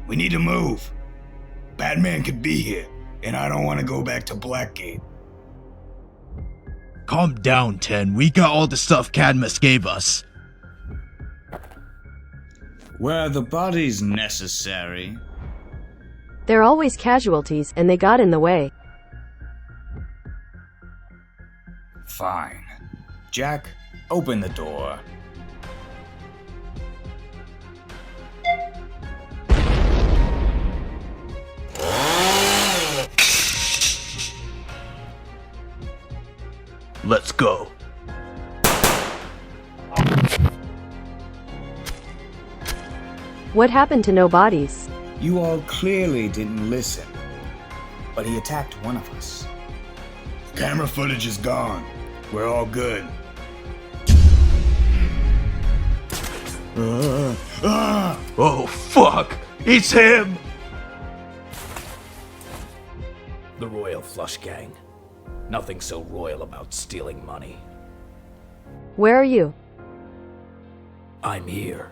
We need to move. Batman could be here, and I don't want to go back to Blackgate. Calm down, 10. We got all the stuff Cadmus gave us. Were the bodies necessary? They're always casualties, and they got in the way. Fine. Jack, open the door. Let's go. What happened to no bodies? You all clearly didn't listen. But he attacked one of us. Camera footage is gone. We're all good. Oh, fuck! It's him! The Royal Flush Gang. Nothing so royal about stealing money. Where are you? I'm here.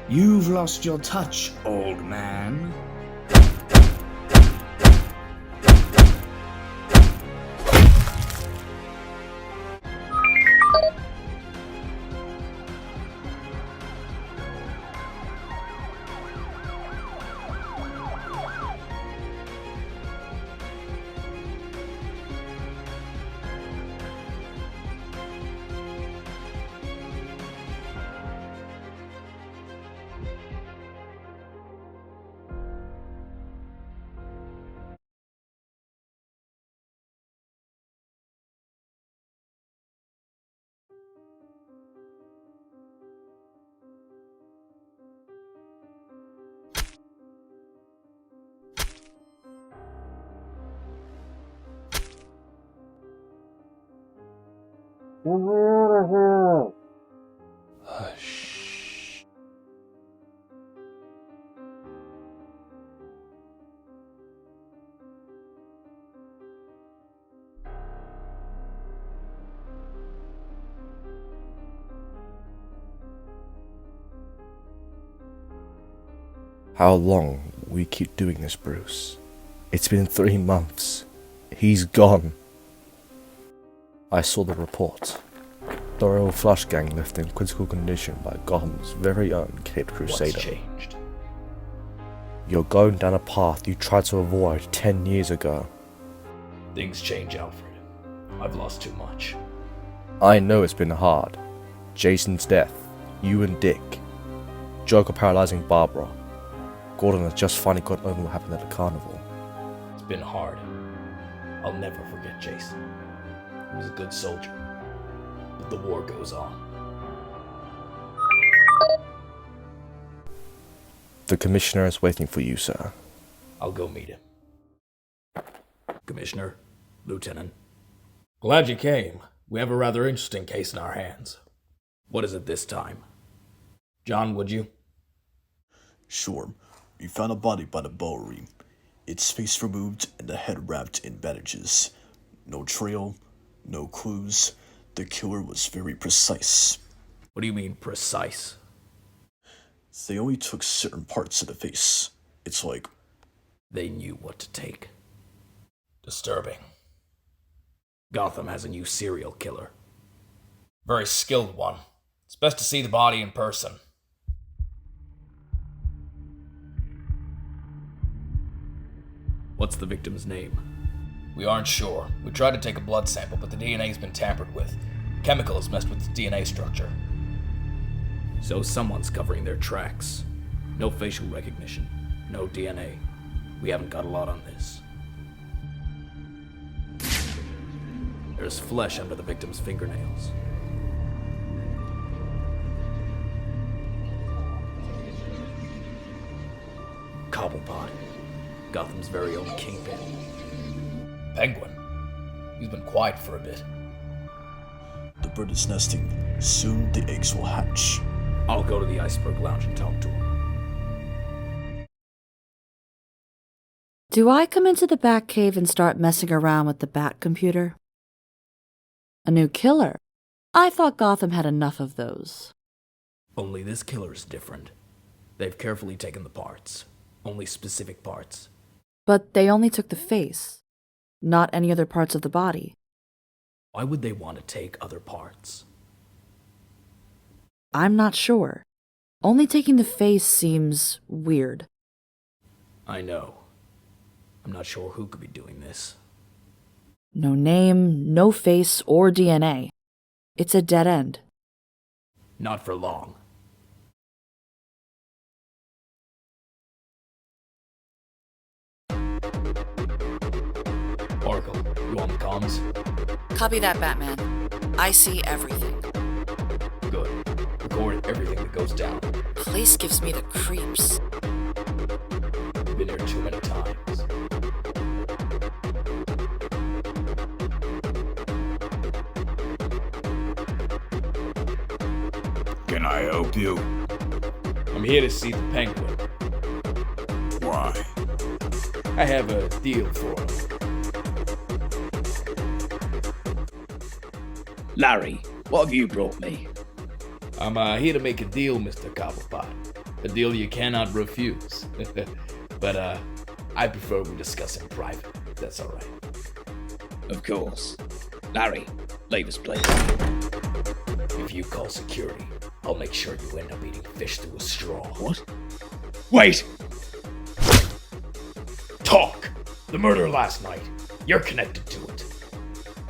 You've lost your touch, old man. Hush. How long will we keep doing this, Bruce? It's been 3 months. He's gone. I saw the report. The Royal Flush Gang left in critical condition by Gotham's very own Caped Crusader. What's changed? You're going down a path you tried to avoid 10 years ago. Things change, Alfred. I've lost too much. I know it's been hard. Jason's death, you and Dick, Joker paralyzing Barbara. Gordon has just finally gotten over what happened at the carnival. It's been hard. I'll never forget Jason. He was a good soldier. But the war goes on. The Commissioner is waiting for you, sir. I'll go meet him. Commissioner, Lieutenant. Glad you came. We have a rather interesting case in our hands. What is it this time? John, would you? Sure. We found a body by the Bowery. Its face removed and the head wrapped in bandages. No trail, no clues. The killer was very precise. What do you mean, precise? They only took certain parts of the face. It's like... They knew what to take. Disturbing. Gotham has a new serial killer. Very skilled one. It's best to see the body in person. What's the victim's name? We aren't sure. We tried to take a blood sample, but the DNA's been tampered with. Chemical has messed with the DNA structure. So someone's covering their tracks. No facial recognition. No DNA. We haven't got a lot on this. There's flesh under the victim's fingernails. Cobblepot. Gotham's very own kingpin. Penguin. He's been quiet for a bit. The bird is nesting. Soon the eggs will hatch. I'll go to the Iceberg Lounge and talk to him. Do I come into the Batcave and start messing around with the Bat computer? A new killer? I thought Gotham had enough of those. Only this killer is different. They've carefully taken the parts. Only specific parts. But they only took the face, not any other parts of the body. Why would they want to take other parts? I'm not sure. Only taking the face seems weird. I know. I'm not sure who could be doing this. No name, no face, or DNA. It's a dead end. Not for long. Oracle, you on the comms? Copy that, Batman. I see everything. Good. Record everything that goes down. Place gives me the creeps. You've been here too many times. Can I help you? I'm here to see the Penguin. Why? I have a deal for him. Larry, what have you brought me? I'm here to make a deal, Mr. Cobblepot. A deal you cannot refuse. But I prefer we discuss in private. That's all right. Of course. Larry, leave us, please. If you call security, I'll make sure you end up eating fish through a straw. What? Wait! Talk! The murder last night. You're connected to it.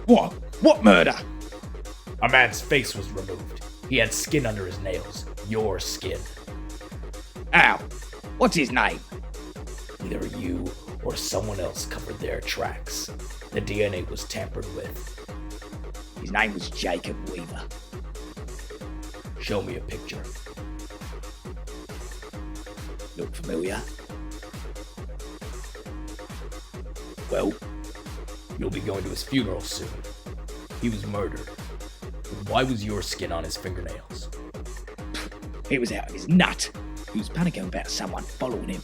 What? What murder? A man's face was removed. He had skin under his nails. Your skin. Ow! What's his name? Either you or someone else covered their tracks. The DNA was tampered with. His name was Jacob Weaver. Show me a picture. Look familiar? Well, You'll be going to his funeral soon. He was murdered. But why was your skin on his fingernails? he was out of his nut. He was panicking about someone following him.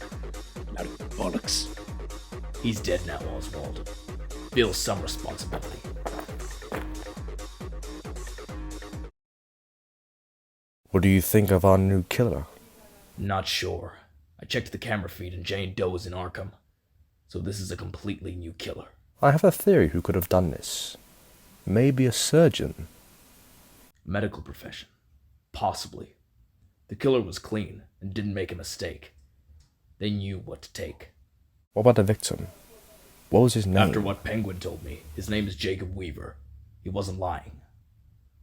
Load of bollocks. He's dead now, Oswald. Feel some responsibility. What do you think of our new killer? Not sure. I checked the camera feed and Jane Doe is in Arkham. So this is a completely new killer. I have a theory who could have done this. Maybe a surgeon. Medical profession. Possibly. The killer was clean and didn't make a mistake. They knew what to take. What about the victim? What was his name? After what Penguin told me, his name is Jacob Weaver. He wasn't lying.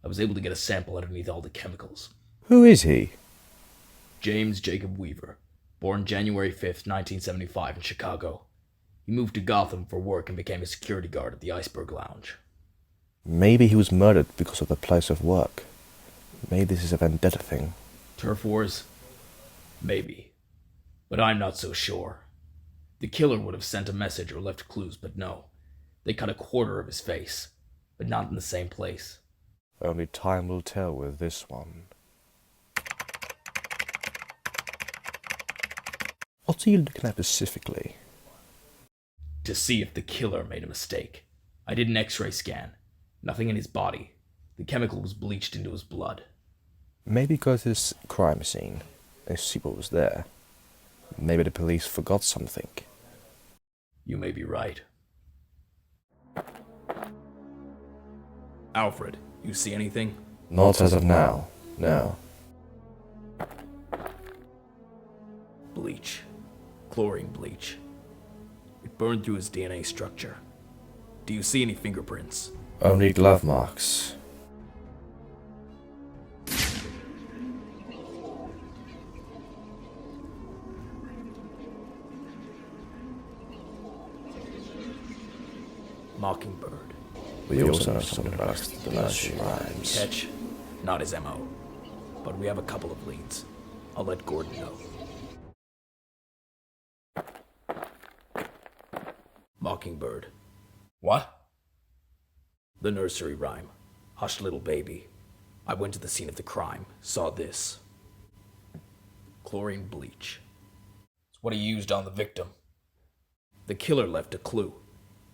I was able to get a sample underneath all the chemicals. Who is he? James Jacob Weaver, born January 5th, 1975 in Chicago. He moved to Gotham for work and became a security guard at the Iceberg Lounge. Maybe he was murdered because of the place of work. Maybe this is a vendetta thing. Turf wars? Maybe. But I'm not so sure. The killer would have sent a message or left clues, but no. They cut a quarter of his face, but not in the same place. Only time will tell with this one. What are you looking at specifically? To see if the killer made a mistake. I did an X-ray scan. Nothing in his body. The chemical was bleached into his blood. Maybe go to this crime scene and see what was there. Maybe the police forgot something. You may be right. Alfred, you see anything? Not as of now, no. Bleach. Chlorine bleach. It burned through his DNA structure. Do you see any fingerprints? Only glove marks. Mockingbird. We also know something about the nursery rhymes. Catch? Not his MO. But we have a couple of leads. I'll let Gordon know. Mockingbird. What? The nursery rhyme. Hush, little baby. I went to the scene of the crime, saw this. Chlorine bleach. It's what he used on the victim. The killer left a clue.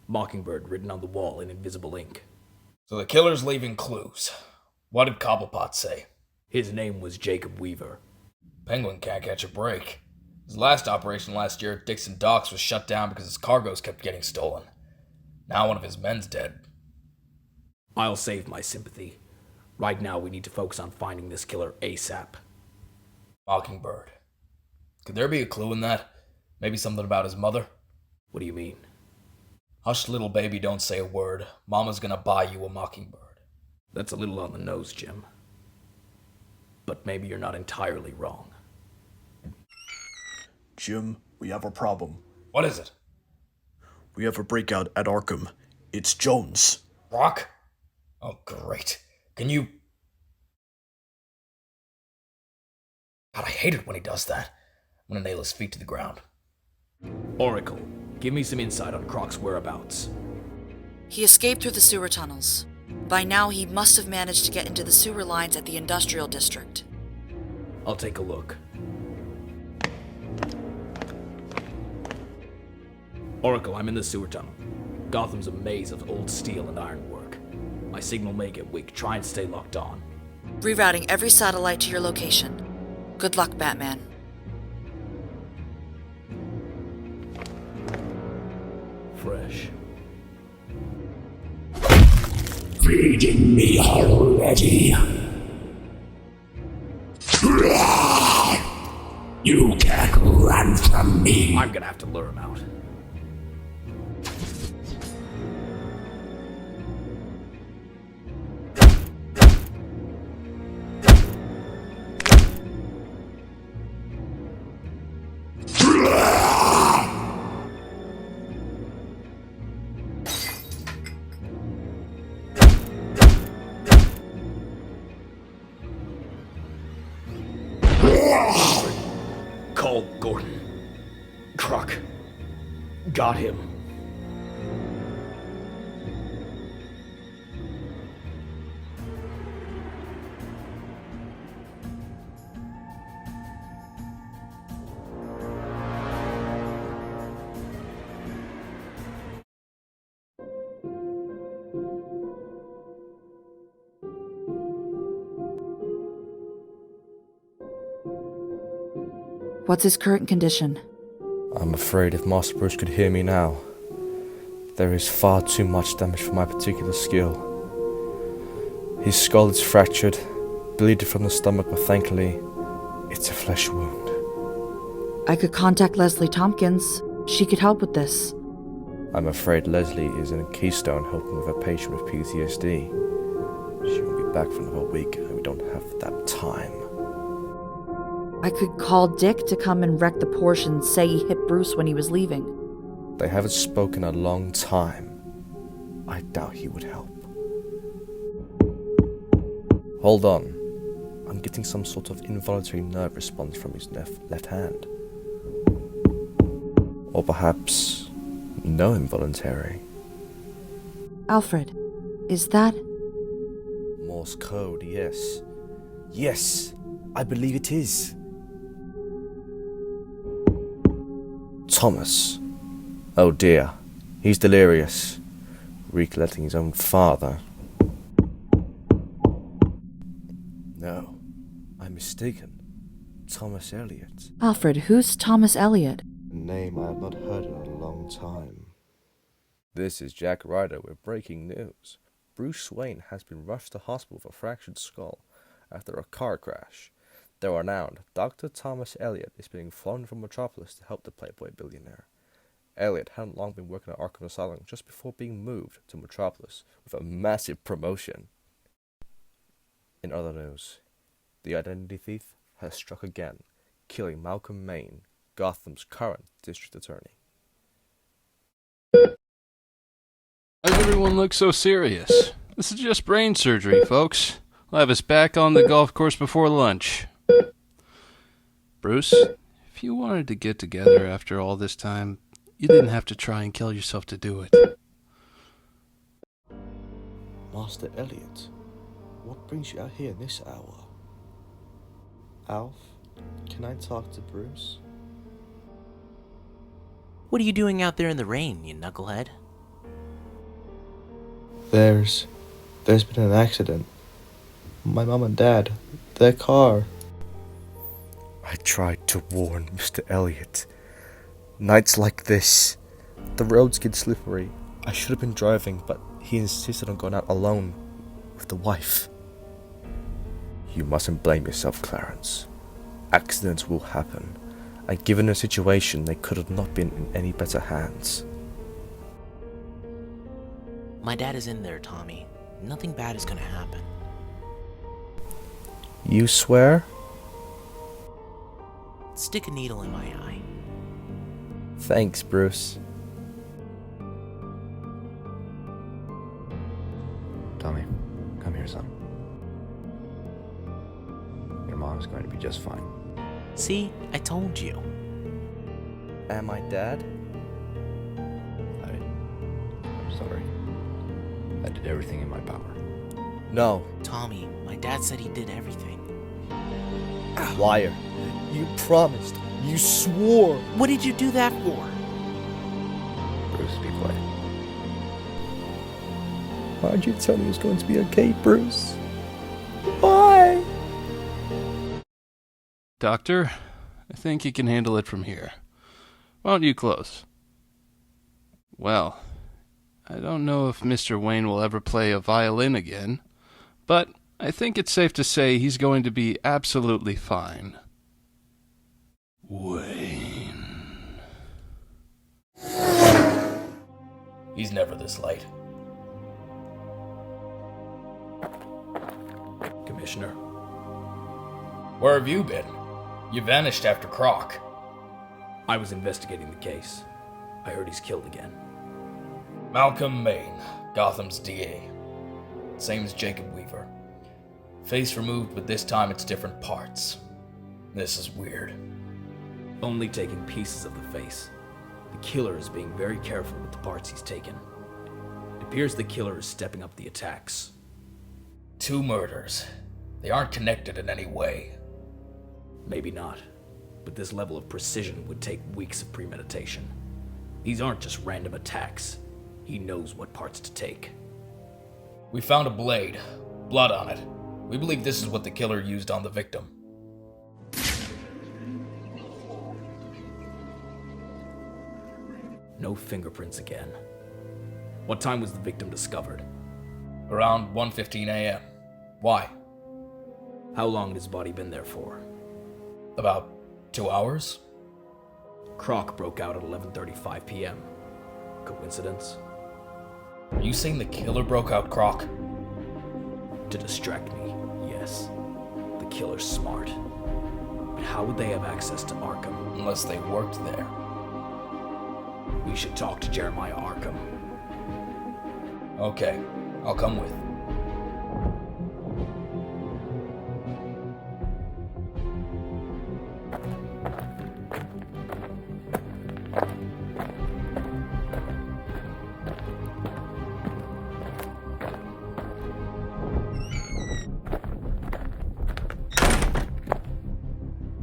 Mockingbird written on the wall in invisible ink. So the killer's leaving clues. What did Cobblepot say? His name was Jacob Weaver. Penguin can't catch a break. His last operation last year at Dixon Docks was shut down because his cargoes kept getting stolen. Now one of his men's dead. I'll save my sympathy. Right now we need to focus on finding this killer ASAP. Mockingbird. Could there be a clue in that? Maybe something about his mother? What do you mean? Hush, little baby, don't say a word. Mama's gonna buy you a mockingbird. That's a little on the nose, Jim. But maybe you're not entirely wrong. Jim, we have a problem. What is it? We have a breakout at Arkham. It's Jones. Rock? Oh, great. Can you... God, I hate it when he does that. I'm gonna nail his feet to the ground. Oracle, give me some insight on Croc's whereabouts. He escaped through the sewer tunnels. By now, he must have managed to get into the sewer lines at the industrial district. I'll take a look. Oracle, I'm in the sewer tunnel. Gotham's a maze of old steel and ironwork. My signal may get weak. Try and stay locked on. Rerouting every satellite to your location. Good luck, Batman. Fresh. Feeding me already. You can't run from me. I'm gonna have to lure him out. Call Gordon. Croc. Got him. What's his current condition? I'm afraid if Master Bruce could hear me now, there is far too much damage for my particular skill. His skull is fractured, bleeding from the stomach, but thankfully, it's a flesh wound. I could contact Leslie Tompkins. She could help with this. I'm afraid Leslie is in Keystone helping with a patient with PTSD. She won't be back for another week, and we don't have that time. I could call Dick to come and wreck the Porsche and say he hit Bruce when he was leaving. They haven't spoken in a long time. I doubt he would help. Hold on. I'm getting some sort of involuntary nerve response from his left hand. Or perhaps no involuntary. Alfred, is that... Morse code, yes. Yes, I believe it is. Thomas. Oh dear, he's delirious, recollecting his own father. No, I'm mistaken. Thomas Elliot. Alfred, who's Thomas Elliot? A name I have not heard in a long time. This is Jack Ryder with breaking news. Bruce Wayne has been rushed to hospital with a fractured skull after a car crash. The renowned Dr. Thomas Elliot is being flown from Metropolis to help the Playboy billionaire. Elliot hadn't long been working at Arkham Asylum just before being moved to Metropolis with a massive promotion. In other news, the identity thief has struck again, killing Malcolm Maine, Gotham's current district attorney. Why does everyone look so serious? This is just brain surgery, folks. I'll have us back on the golf course before lunch. Bruce, if you wanted to get together after all this time, you didn't have to try and kill yourself to do it. Master Elliot, what brings you out here in this hour? Alf, can I talk to Bruce? What are you doing out there in the rain, you knucklehead? There's been an accident. My mom and dad, their car. I tried to warn Mr. Elliot. Nights like this, the roads get slippery. I should have been driving, but he insisted on going out alone with the wife. You mustn't blame yourself, Clarence. Accidents will happen, and given a situation, they could have not been in any better hands. My dad is in there, Tommy. Nothing bad is gonna happen. You swear? Stick a needle in my eye. Thanks, Bruce. Tommy, come here, son. Your mom's going to be just fine. See? I told you. Am I dad? I'm sorry. I did everything in my power. No. Tommy, my dad said he did everything. Liar. You promised. You swore. What did you do that for? Bruce, be quiet. Why'd you tell me it was going to be okay, Bruce? Why? Doctor, I think you can handle it from here. Why don't you close? Well, I don't know if Mr. Wayne will ever play a violin again, but I think it's safe to say he's going to be absolutely fine. Wayne. He's never this late. Commissioner. Where have you been? You vanished after Croc. I was investigating the case. I heard he's killed again. Malcolm Maine, Gotham's DA. Same as Jacob Weaver. Face removed, but this time it's different parts. This is weird. Only taking pieces of the face. The killer is being very careful with the parts he's taken. It appears the killer is stepping up the attacks. 2 murders. They aren't connected in any way. Maybe not, but this level of precision would take weeks of premeditation. These aren't just random attacks. He knows what parts to take. We found a blade. Blood on it. We believe this is what the killer used on the victim. No fingerprints again. What time was the victim discovered? Around 1:15 a.m. Why? How long had his body been there for? About 2 hours? Croc broke out at 11:35 p.m. Coincidence? Are you saying the killer broke out Croc? To distract me, yes. The killer's smart. But how would they have access to Arkham? Unless they worked there. We should talk to Jeremiah Arkham. Okay, I'll come with.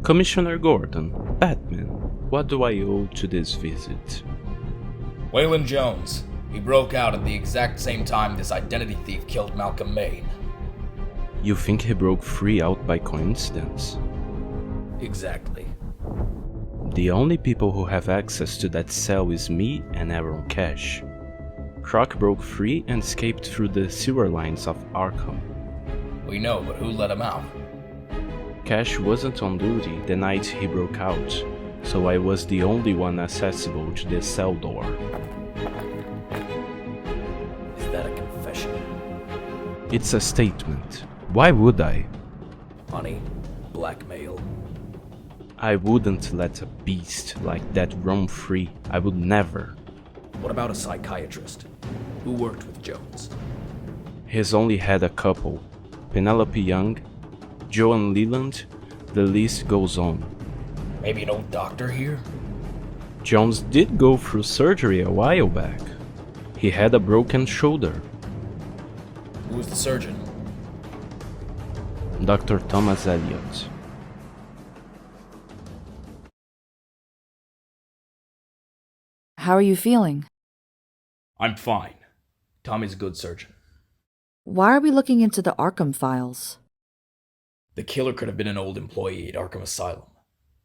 Commissioner Gordon, Batman, what do I owe to this visit? Waylon Jones. He broke out at the exact same time this identity thief killed Malcolm Maine. You think he broke free out by coincidence? Exactly. The only people who have access to that cell is me and Aaron Cash. Croc broke free and escaped through the sewer lines of Arkham. We know, but who let him out? Cash wasn't on duty the night he broke out, so I was the only one accessible to the cell door. Is that a confession? It's a statement. Why would I? Honey, blackmail. I wouldn't let a beast like that roam free. I would never. What about a psychiatrist? Who worked with Jones? He's only had a couple. Penelope Young, Joan Leland, the list goes on. Maybe an old doctor here? Jones did go through surgery a while back. He had a broken shoulder. Who was the surgeon? Dr. Thomas Elliot. How are you feeling? I'm fine. Tommy's a good surgeon. Why are we looking into the Arkham files? The killer could have been an old employee at Arkham Asylum.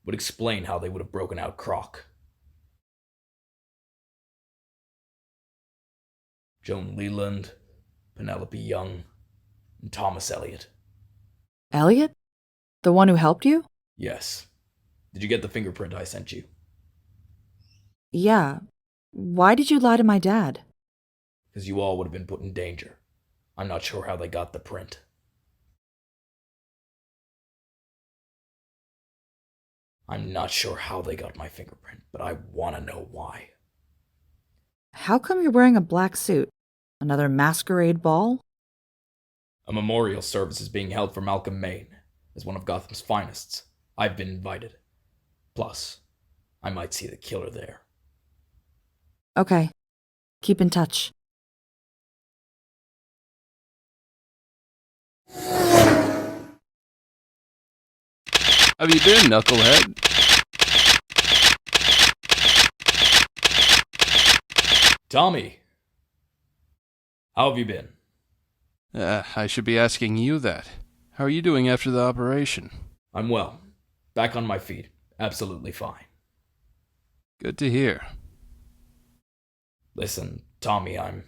Would explain how they would have broken out Croc. Joan Leland, Penelope Young, and Thomas Elliot. Elliot? The one who helped you? Yes. Did you get the fingerprint I sent you? Yeah. Why did you lie to my dad? Because you all would have been put in danger. I'm not sure how they got the print. I'm not sure how they got my fingerprint, but I want to know why. How come you're wearing a black suit? Another masquerade ball? A memorial service is being held for Malcolm Maine, as one of Gotham's finest. I've been invited. Plus, I might see the killer there. Okay. Keep in touch. How have you been, knucklehead? Tommy! How have you been? I should be asking you that. How are you doing after the operation? I'm well. Back on my feet. Absolutely fine. Good to hear. Listen, Tommy, I'm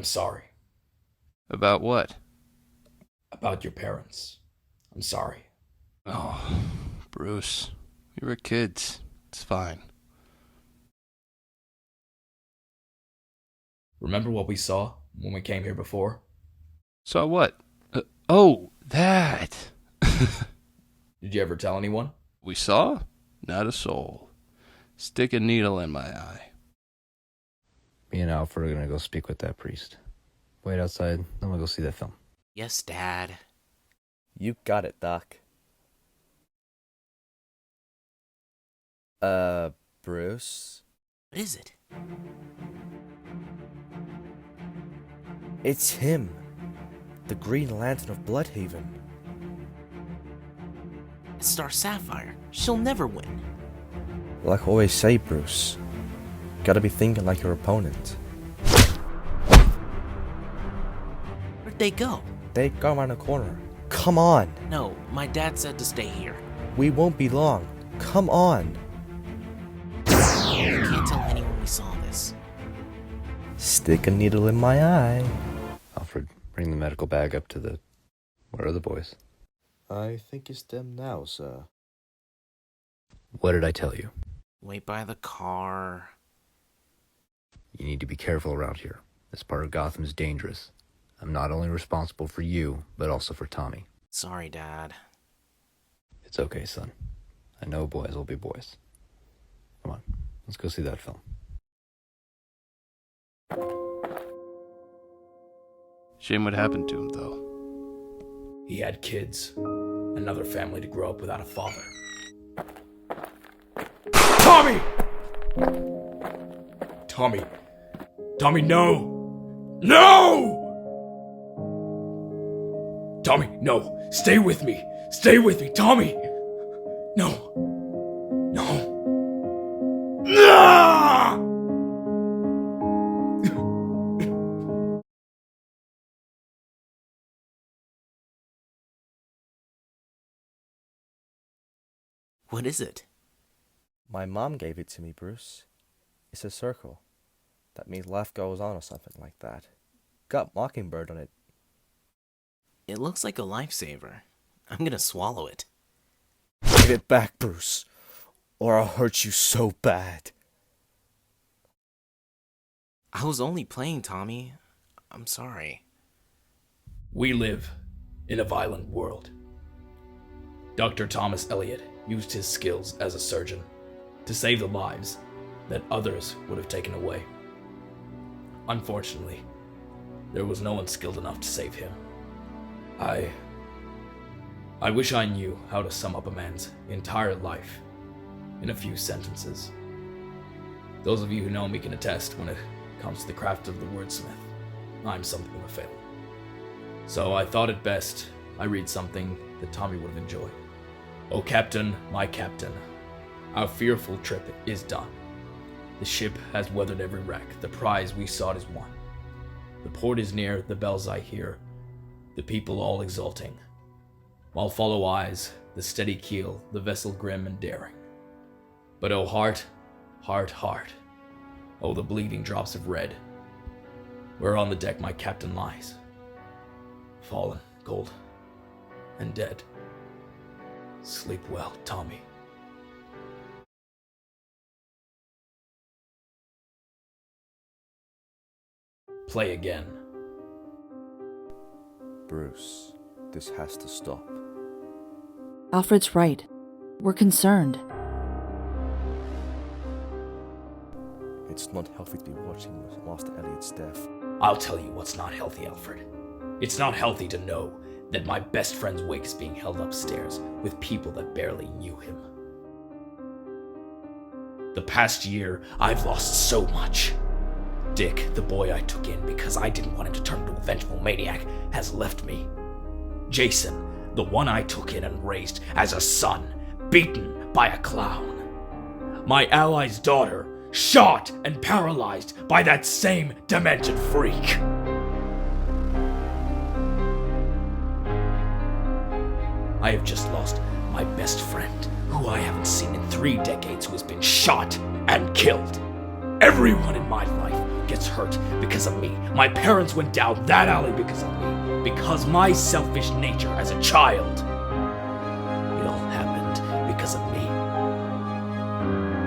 sorry. About what? About your parents. I'm sorry. Oh, Bruce. We were kids. It's fine. Remember what we saw when we came here before? Saw what? Oh, that! Did you ever tell anyone? We saw? Not a soul. Stick a needle in my eye. Me and Alfred are gonna go speak with that priest. Wait outside, then we'll go see that film. Yes, Dad. You got it, Doc. Bruce? What is it? It's him. The Green Lantern of Bloodhaven. It's Star Sapphire. She'll never win. Like I always say, Bruce. Gotta be thinking like your opponent. Where'd they go? They go around the corner. Come on! No, my dad said to stay here. We won't be long. Come on! I can't tell anyone we saw this. Stick a needle in my eye. Alfred, bring the medical bag up to the... Where are the boys? I think it's them now, sir. What did I tell you? Wait by the car. You need to be careful around here. This part of Gotham is dangerous. I'm not only responsible for you, but also for Tommy. Sorry, Dad. It's okay, son. I know boys will be boys. Come on, let's go see that film. Shame what happened to him, though. He had kids. Another family to grow up without a father. Tommy! Tommy. Tommy, no! No! Tommy, no. Stay with me. Stay with me. Tommy! No. No. Ah! What is it? My mom gave it to me, Bruce. It's a circle. That means life goes on or something like that. Got Mockingbird on it. It looks like a lifesaver. I'm gonna swallow it. Give it back, Bruce, or I'll hurt you so bad. I was only playing, Tommy. I'm sorry. We live in a violent world. Dr. Thomas Elliot used his skills as a surgeon to save the lives that others would have taken away. Unfortunately, there was no one skilled enough to save him. I wish I knew how to sum up a man's entire life in a few sentences. Those of you who know me can attest when it comes to the craft of the wordsmith, I'm something of a failure. So I thought it best I read something that Tommy would have enjoyed. O Captain, my Captain, our fearful trip is done. The ship has weathered every wreck. The prize we sought is won. The port is near, the bells I hear, the people all exulting. While follow eyes, the steady keel, the vessel grim and daring. But oh heart, heart, heart, oh the bleeding drops of red, where on the deck my captain lies, fallen, cold, and dead. Sleep well, Tommy. Play again. Bruce, this has to stop. Alfred's right. We're concerned. It's not healthy to be watching Master Elliot's death. I'll tell you what's not healthy, Alfred. It's not healthy to know that my best friend's wake is being held upstairs with people that barely knew him. The past year, I've lost so much. Dick, the boy I took in because I didn't want him to turn into a vengeful maniac, has left me. Jason, the one I took in and raised as a son, beaten by a clown. My ally's daughter, shot and paralyzed by that same demented freak. I have just lost my best friend, who I haven't seen in 3 decades, who has been shot and killed. Everyone in my life gets hurt because of me. My parents went down that alley because of me. Because my selfish nature as a child. It all happened because of me.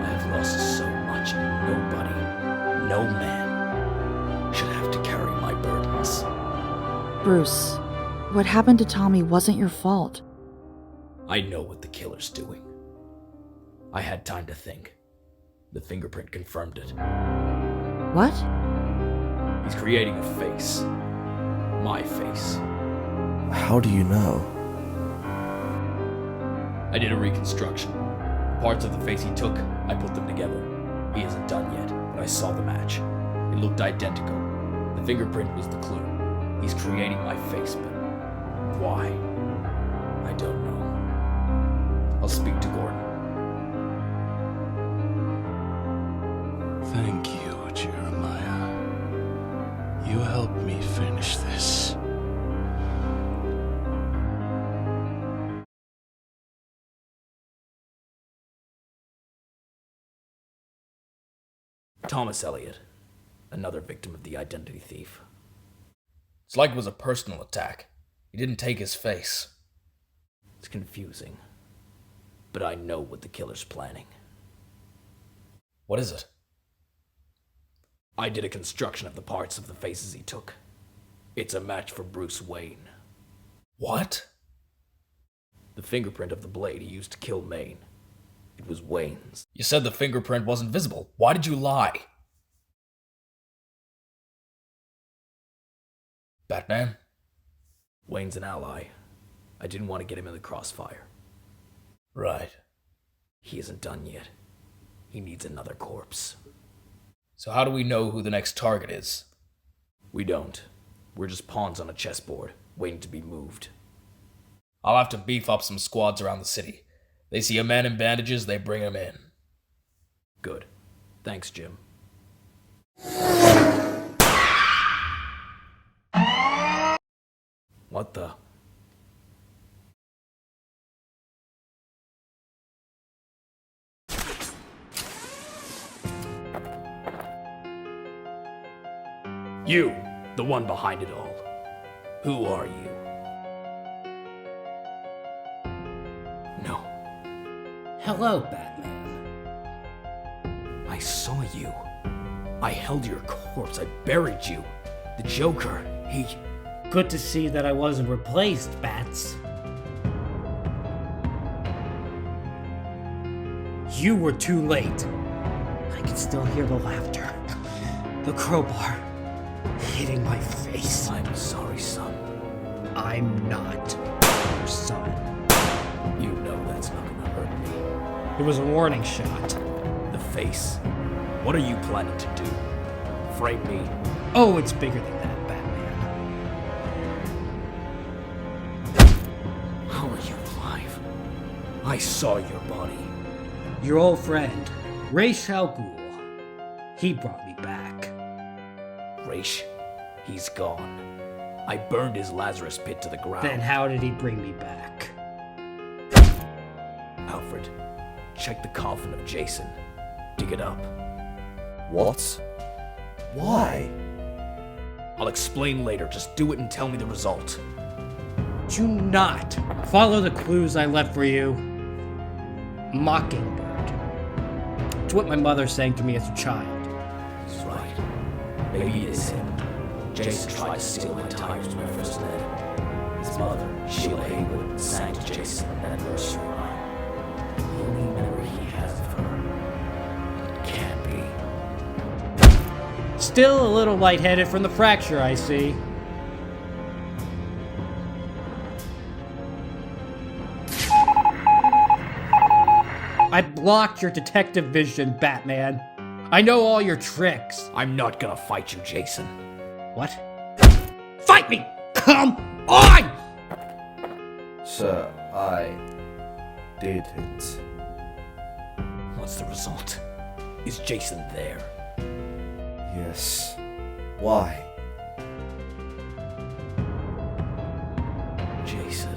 I have lost so much. Nobody, no man, should have to carry my burdens. Bruce, what happened to Tommy wasn't your fault. I know what the killer's doing. I had time to think. The fingerprint confirmed it. What? He's creating a face. My face. How do you know? I did a reconstruction. Parts of the face he took, I put them together. He isn't done yet, but I saw the match. It looked identical. The fingerprint was the clue. He's creating my face, but why? I don't know. I'll speak to Gordon. Thank you, Jeremiah. You helped me finish this. Thomas Elliot, another victim of the identity thief. It's like it was a personal attack. He didn't take his face. It's confusing, but I know what the killer's planning. What is it? I did a construction of the parts of the faces he took. It's a match for Bruce Wayne. What? The fingerprint of the blade he used to kill Maine. It was Wayne's. You said the fingerprint wasn't visible. Why did you lie? Batman? Wayne's an ally. I didn't want to get him in the crossfire. Right. He isn't done yet. He needs another corpse. So how do we know who the next target is? We don't. We're just pawns on a chessboard, waiting to be moved. I'll have to beef up some squads around the city. They see a man in bandages, they bring him in. Good. Thanks, Jim. What the? You, the one behind it all. Who are you? No. Hello, Batman. I saw you. I held your corpse. I buried you. The Joker, he... Good to see that I wasn't replaced, Bats. You were too late. I can still hear the laughter. The crowbar hitting my face. I'm sorry, son. I'm not your son. You know that's not gonna hurt me. It was a warning shot. The face. What are you planning to do? Frame me? Oh, it's bigger than that, Batman. How are you alive? I saw your body. Your old friend, Ra's al Ghul. He brought me back. Raish, he's gone. I burned his Lazarus pit to the ground. Then how did he bring me back? Alfred, check the coffin of Jason. Dig it up. What? Why? I'll explain later. Just do it and tell me the result. Do not follow the clues I left for you. Mockingbird. It's what my mother sang to me as a child. He's right. Maybe it is him. Jason tried to steal my tires when I first met him. His mother, Sheila Haywood, sang to Jason in that nursery rhyme. The only memory he has of her. It can't be. Still a little lightheaded from the fracture, I see. I blocked your detective vision, Batman. I know all your tricks. I'm not gonna fight you, Jason. What? Fight me! Come on! Sir, I didn't. What's the result? Is Jason there? Yes. Why? Jason.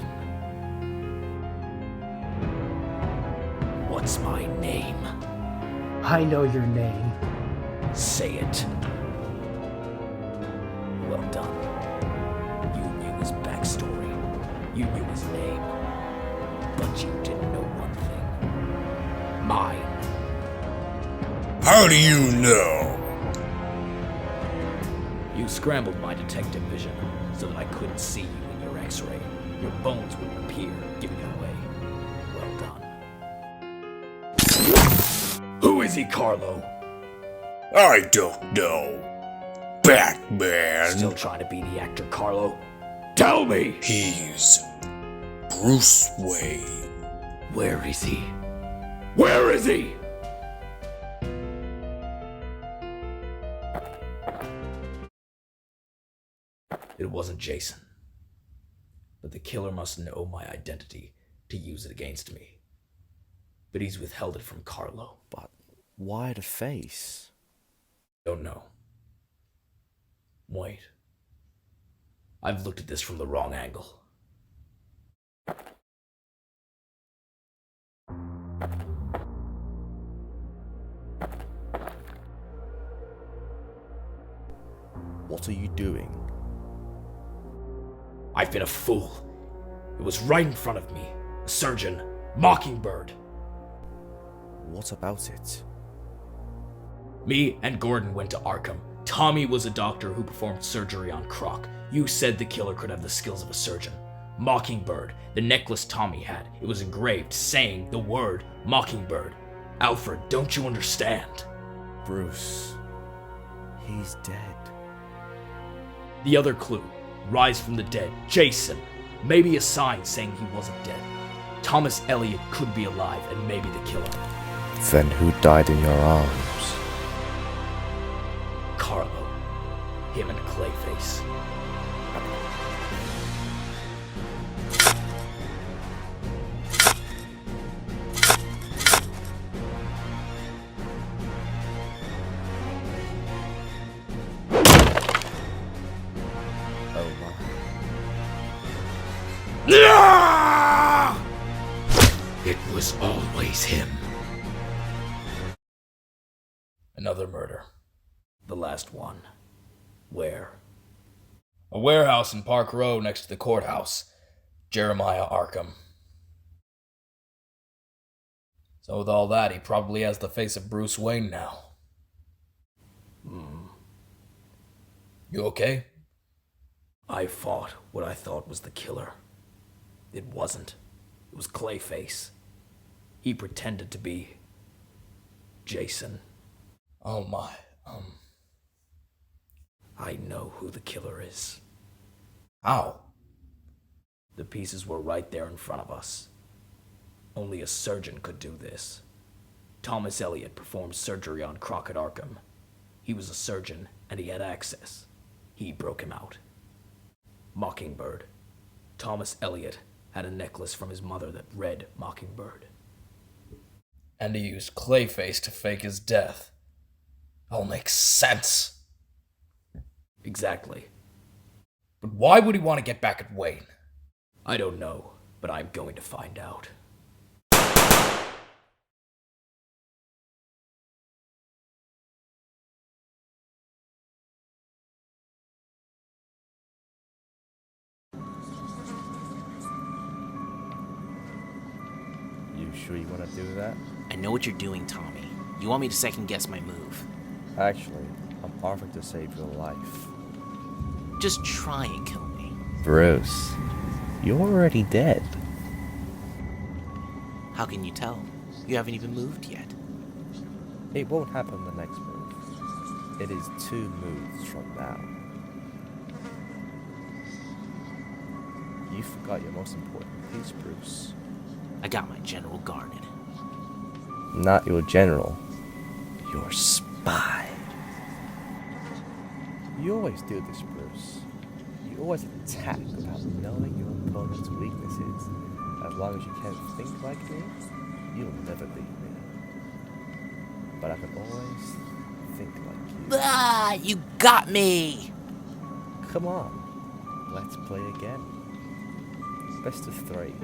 What's my name? I know your name. Say it. Well done. You knew his backstory. You knew his name. But you didn't know one thing. Mine. How do you know? You scrambled my detective vision so that I couldn't see you in your x-ray. Your bones wouldn't appear, giving it away. Well done. Who is he, Carlo? I don't know. Batman. Still trying to be the actor, Carlo? Tell me! He's Bruce Wayne. Where is he? Where is he? It wasn't Jason. But the killer must know my identity to use it against me. But he's withheld it from Carlo. But why the face? Don't know. Wait. I've looked at this from the wrong angle. What are you doing? I've been a fool. It was right in front of me. A surgeon. Mockingbird. What about it? Me and Gordon went to Arkham. Tommy was a doctor who performed surgery on Croc. You said the killer could have the skills of a surgeon. Mockingbird, the necklace Tommy had, it was engraved saying the word Mockingbird. Alfred, don't you understand? Bruce. He's dead. The other clue, rise from the dead, Jason. Maybe a sign saying he wasn't dead. Thomas Elliot could be alive and maybe the killer. Then who died in your arms? Carlo. Him and Clayface. Oh my. It was always him. Another murder. The last one. Where? A warehouse in Park Row next to the courthouse. Jeremiah Arkham. So with all that, he probably has the face of Bruce Wayne now. You okay? I fought what I thought was the killer. It wasn't. It was Clayface. He pretended to be Jason. Oh my, I know who the killer is. How? The pieces were right there in front of us. Only a surgeon could do this. Thomas Elliot performed surgery on Crockett Arkham. He was a surgeon, and he had access. He broke him out. Mockingbird. Thomas Elliot had a necklace from his mother that read Mockingbird. And he used Clayface to fake his death. All makes sense. Exactly. But why would he want to get back at Wayne? I don't know, but I'm going to find out. You sure you want to do that? I know what you're doing, Tommy. You want me to second guess my move. Actually, I'm offering to save your life. Just try and kill me. Bruce, you're already dead. How can you tell? You haven't even moved yet. It won't happen the next move. It is 2 moves from now. You forgot your most important piece, Bruce. I got my general guarded. Not your general. Your spy. You always do this, Bruce. You always attack without knowing your opponent's weaknesses. As long as you can't think like me, you'll never beat me. But I can always think like you. Ah, you got me! Come on, let's play again. Best of 3.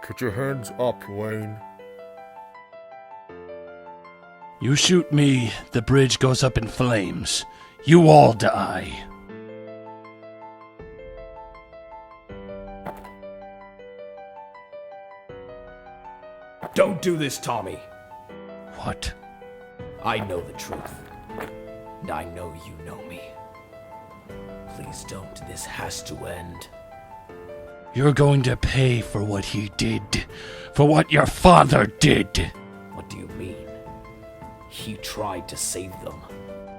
Get your hands up, Wayne. You shoot me, the bridge goes up in flames. You all die. Don't do this, Tommy. What? I know the truth. And I know you know me. Please don't. This has to end. You're going to pay for what he did. For what your father did. What do you mean? He tried to save them.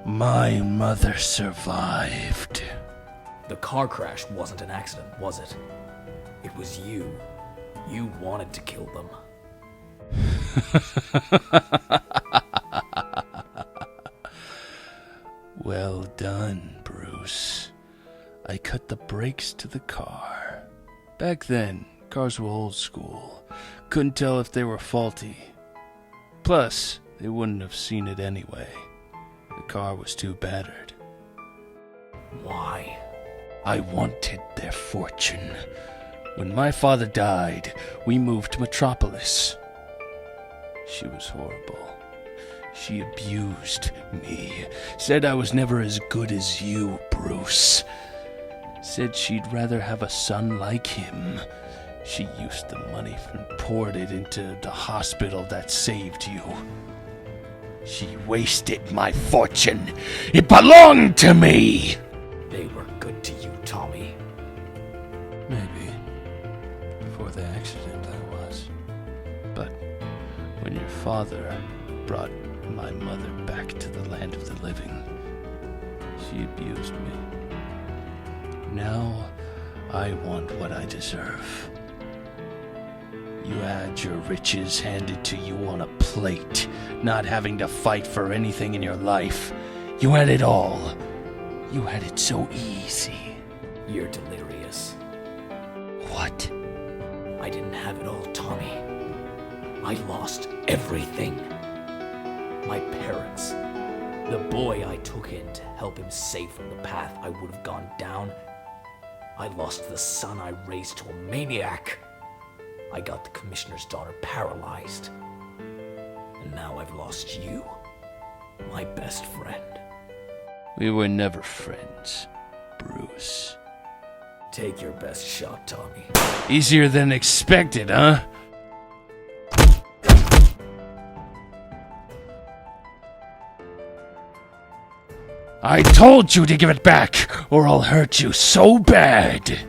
My mother survived. The car crash wasn't an accident, was it? It was you. You wanted to kill them. Well done, Bruce. I cut the brakes to the car. Back then, cars were old school. Couldn't tell if they were faulty. Plus, they wouldn't have seen it anyway. The car was too battered. Why? I wanted their fortune. When my father died, we moved to Metropolis. She was horrible. She abused me. Said I was never as good as you, Bruce. Said she'd rather have a son like him. She used the money and poured it into the hospital that saved you. She wasted my fortune. It belonged to me! They were good to you, Tommy. Maybe. Before the accident, I was. But when your father brought my mother back to the land of the living, she abused me. Now, I want what I deserve. You had your riches handed to you on a plate, not having to fight for anything in your life. You had it all. You had it so easy. You're delirious. What? I didn't have it all, Tommy. I lost everything. My parents. The boy I took in to help him save from the path I would have gone down. I lost the son I raised to a maniac. I got the commissioner's daughter paralyzed. And now I've lost you, my best friend. We were never friends, Bruce. Take your best shot, Tommy. Easier than expected, huh? I told you to give it back, or I'll hurt you so bad.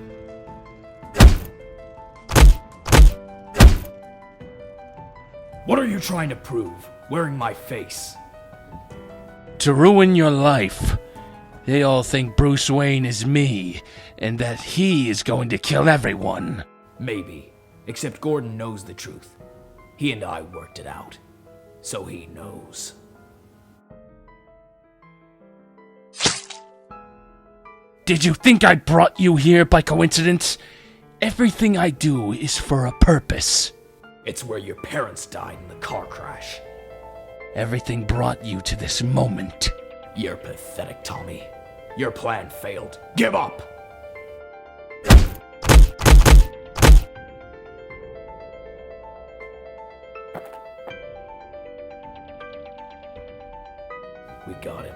What are you trying to prove, wearing my face? To ruin your life. They all think Bruce Wayne is me, and that he is going to kill everyone. Maybe, except Gordon knows the truth. He and I worked it out, so he knows. Did you think I brought you here by coincidence? Everything I do is for a purpose. It's where your parents died in the car crash. Everything brought you to this moment. You're pathetic, Tommy. Your plan failed. Give up! We got him.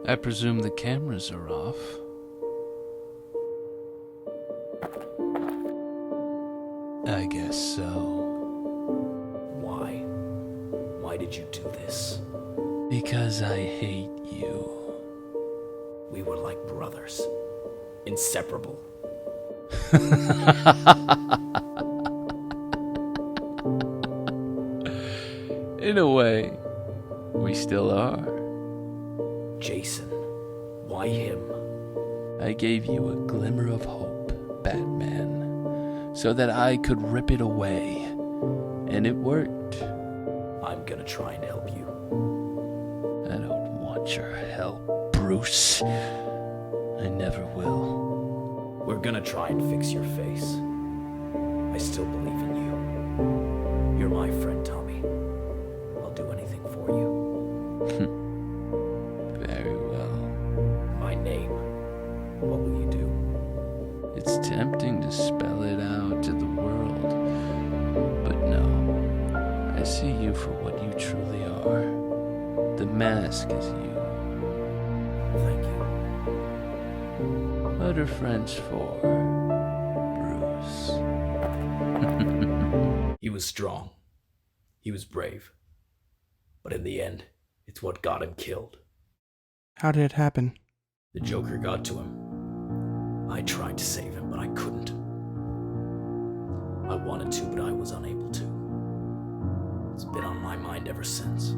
I presume the cameras are off. I guess so. Why? Why did you do this? Because I hate you. We were like brothers. Inseparable. In a way, we still are. Jason, why him? I gave you a glimmer of hope, Batman, so that I could rip it away. And it worked. I'm gonna try and help you. I don't want your help, Bruce. I never will. We're gonna try and fix your face. I still believe in you. You're my friend, Tommy. I'll do anything for you. Very well. My name. What will you do? It's tempting to spell it out to the world. But no. I see you for what you truly are. The mask is you. Thank you. What are friends for, Bruce? He was strong. He was brave. But in the end, it's what got him killed. How did it happen? The Joker got to him. I tried to save him, but I couldn't. I wanted to, but I was unable to. It's been on my mind ever since.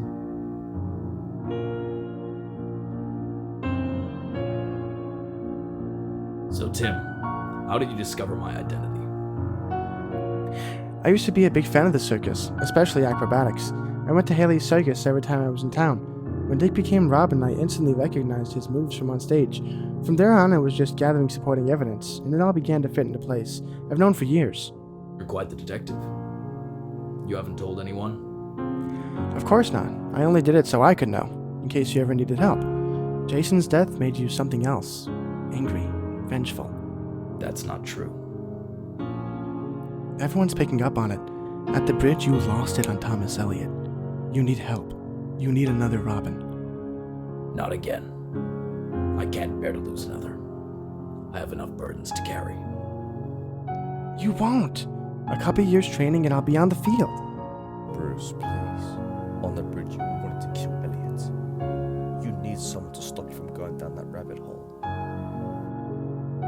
So, Tim, how did you discover my identity? I used to be a big fan of the circus, especially acrobatics. I went to Haley's circus every time I was in town. When Dick became Robin, I instantly recognized his moves from on stage. From there on, I was just gathering supporting evidence, and it all began to fit into place. I've known for years. You're quite the detective. You haven't told anyone? Of course not. I only did it so I could know, in case you ever needed help. Jason's death made you something else. Angry, vengeful. That's not true. Everyone's picking up on it. At the bridge, you lost it on Thomas Elliot. You need help. You need another Robin. Not again. I can't bear to lose another. I have enough burdens to carry. You won't. A couple years training and I'll be on the field. Bruce, please. On the bridge, you wanted to kill Elliot. You need someone to stop you from going down that rabbit hole.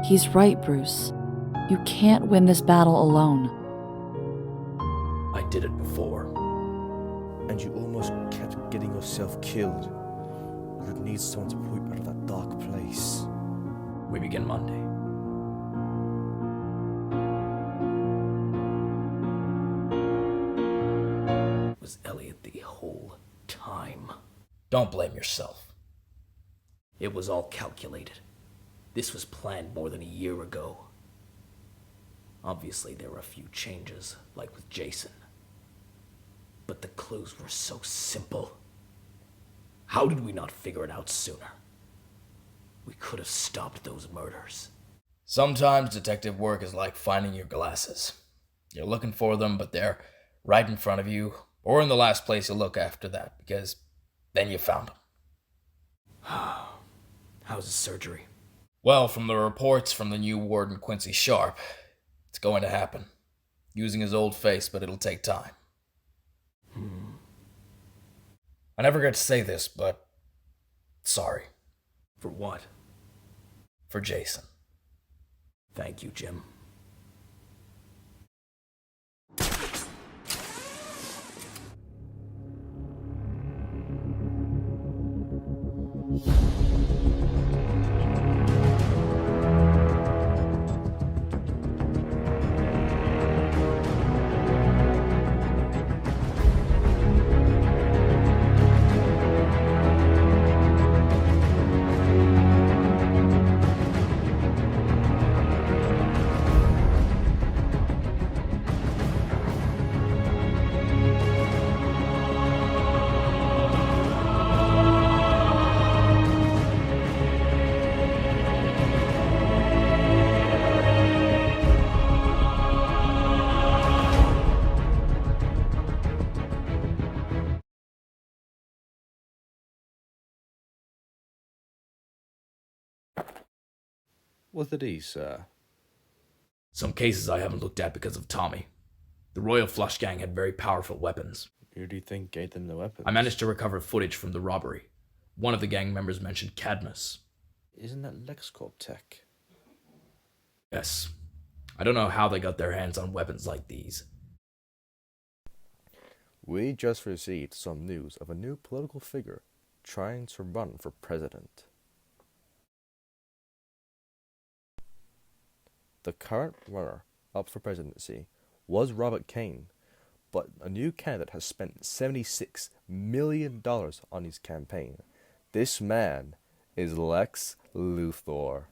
He's right, Bruce. You can't win this battle alone. I did it before. And you almost kept getting yourself killed. You'd need someone to pull you out of that dark place. We begin Monday. It was Elliot the whole time. Don't blame yourself. It was all calculated. This was planned more than a year ago. Obviously, there were a few changes, like with Jason. But the clues were so simple. How did we not figure it out sooner? We could have stopped those murders. Sometimes detective work is like finding your glasses. You're looking for them, but they're right in front of you, or in the last place you look after that, because then you found them. How's the surgery? Well, from the reports from the new warden, Quincy Sharp, it's going to happen. Using his old face, but it'll take time. I never got to say this, but sorry. For what? For Jason. Thank you, Jim. What did he, sir? Some cases I haven't looked at because of Tommy. The Royal Flush Gang had very powerful weapons. Who do you think gave them the weapons? I managed to recover footage from the robbery. One of the gang members mentioned Cadmus. Isn't that LexCorp tech? Yes. I don't know how they got their hands on weapons like these. We just received some news of a new political figure trying to run for president. The current runner up for presidency was Robert Kane, but a new candidate has spent $76 million on his campaign. This man is Lex Luthor.